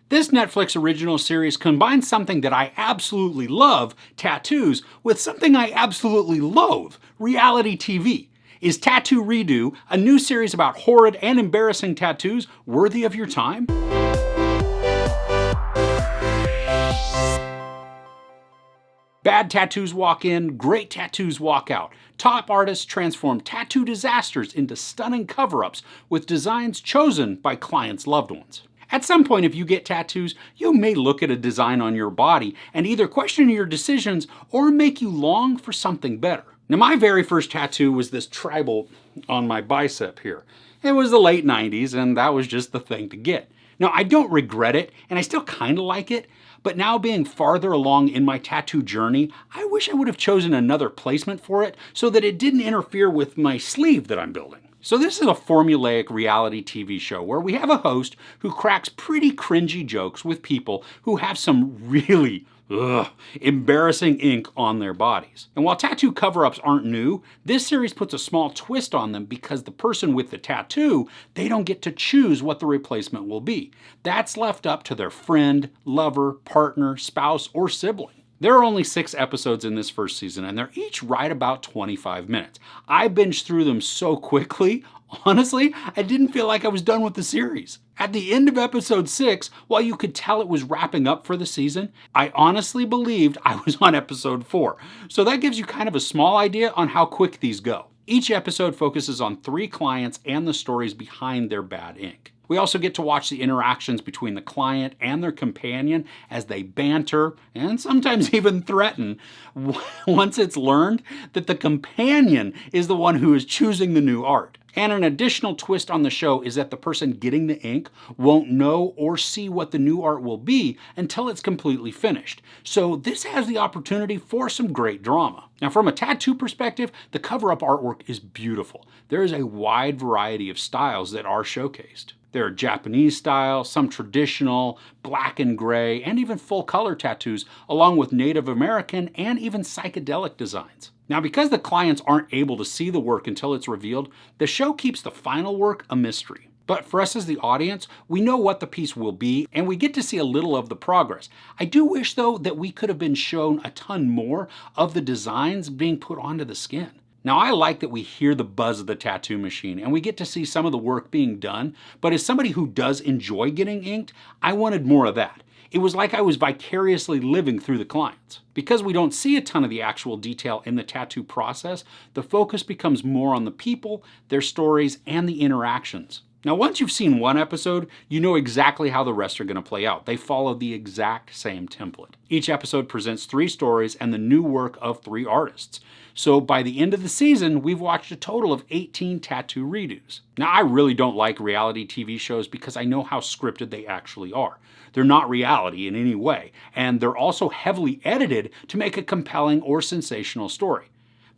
This Netflix original series combines something that I absolutely love, tattoos, with something I absolutely loathe, reality TV. Is Tattoo Redo, a new series about horrid and embarrassing tattoos, worthy of your time? Bad tattoos walk in, great tattoos walk out. Top artists transform tattoo disasters into stunning cover-ups with designs chosen by clients' loved ones. At some point, if you get tattoos, you may look at a design on your body and either question your decisions or make you long for something better. Now, my very first tattoo was this tribal on my bicep here. It was the late 90s, and that was just the thing to get. Now, I don't regret it, and I still kind of like it, but now being farther along in my tattoo journey, I wish I would have chosen another placement for it so that it didn't interfere with my sleeve that I'm building. So this is a formulaic reality TV show where we have a host who cracks pretty cringy jokes with people who have some really embarrassing ink on their bodies. And while tattoo cover-ups aren't new, this series puts a small twist on them because the person with the tattoo, they don't get to choose what the replacement will be. That's left up to their friend, lover, partner, spouse, or sibling. There are only 6 episodes in this first season, and they're each right about 25 minutes. I binged through them so quickly, honestly, I didn't feel like I was done with the series. At the end of episode 6, while you could tell it was wrapping up for the season, I honestly believed I was on episode 4. So that gives you kind of a small idea on how quick these go. Each episode focuses on 3 clients and the stories behind their bad ink. We also get to watch the interactions between the client and their companion as they banter and sometimes even threaten once it's learned that the companion is the one who is choosing the new art. And an additional twist on the show is that the person getting the ink won't know or see what the new art will be until it's completely finished. So this has the opportunity for some great drama. Now, from a tattoo perspective, the cover-up artwork is beautiful. There is a wide variety of styles that are showcased. There are Japanese style, some traditional, black and gray, and even full color tattoos, along with Native American and even psychedelic designs. Now, because the clients aren't able to see the work until it's revealed, the show keeps the final work a mystery. But for us as the audience, we know what the piece will be, and we get to see a little of the progress. I do wish, though, that we could have been shown a ton more of the designs being put onto the skin. Now, I like that we hear the buzz of the tattoo machine and we get to see some of the work being done, but as somebody who does enjoy getting inked, I wanted more of that. It was like I was vicariously living through the clients. Because we don't see a ton of the actual detail in the tattoo process, the focus becomes more on the people, their stories, and the interactions. Now, once you've seen one episode, you know exactly how the rest are going to play out. They follow the exact same template. Each episode presents 3 stories and the new work of 3 artists. So by the end of the season, we've watched a total of 18 tattoo redos. Now, I really don't like reality TV shows because I know how scripted they actually are. They're not reality in any way, and they're also heavily edited to make a compelling or sensational story.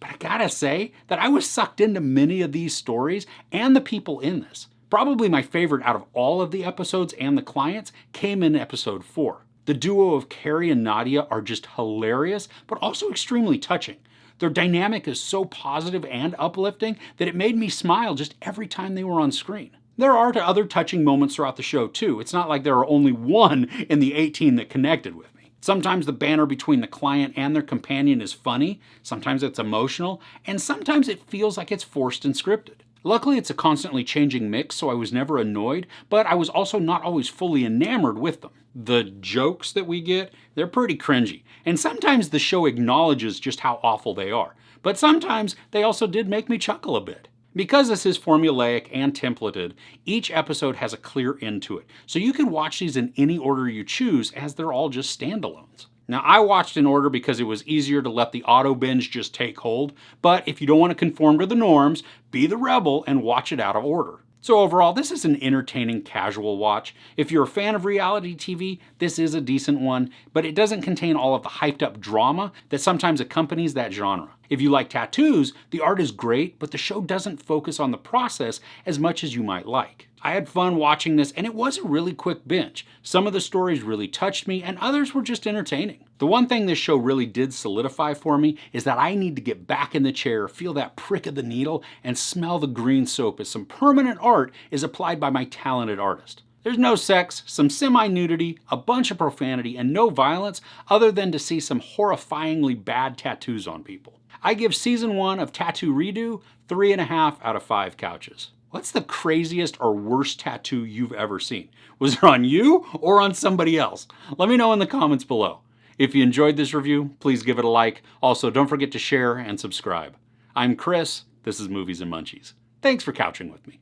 But I gotta say that I was sucked into many of these stories and the people in this. Probably my favorite out of all of the episodes and the clients came in episode 4. The duo of Carrie and Nadia are just hilarious, but also extremely touching. Their dynamic is so positive and uplifting that it made me smile just every time they were on screen. There are other touching moments throughout the show too. It's not like there are only one in the 18 that connected with me. Sometimes the banter between the client and their companion is funny, sometimes it's emotional, and sometimes it feels like it's forced and scripted. Luckily, it's a constantly changing mix, so I was never annoyed, but I was also not always fully enamored with them. The jokes that we get, they're pretty cringy, and sometimes the show acknowledges just how awful they are, but sometimes they also did make me chuckle a bit. Because this is formulaic and templated, each episode has a clear end to it, so you can watch these in any order you choose as they're all just standalones. Now, I watched in order because it was easier to let the auto binge just take hold, but if you don't want to conform to the norms, be the rebel and watch it out of order. So overall, this is an entertaining, casual watch. If you're a fan of reality TV, this is a decent one, but it doesn't contain all of the hyped up drama that sometimes accompanies that genre. If you like tattoos, the art is great, but the show doesn't focus on the process as much as you might like. I had fun watching this, and it was a really quick binge. Some of the stories really touched me, and others were just entertaining. The one thing this show really did solidify for me is that I need to get back in the chair, feel that prick of the needle, and smell the green soap as some permanent art is applied by my talented artist. There's no sex, some semi-nudity, a bunch of profanity, and no violence other than to see some horrifyingly bad tattoos on people. I give Season 1 of Tattoo Redo 3.5 out of 5 couches. What's the craziest or worst tattoo you've ever seen? Was it on you or on somebody else? Let me know in the comments below. If you enjoyed this review, please give it a like. Also, don't forget to share and subscribe. I'm Chris. This is Movies and Munchies. Thanks for couching with me.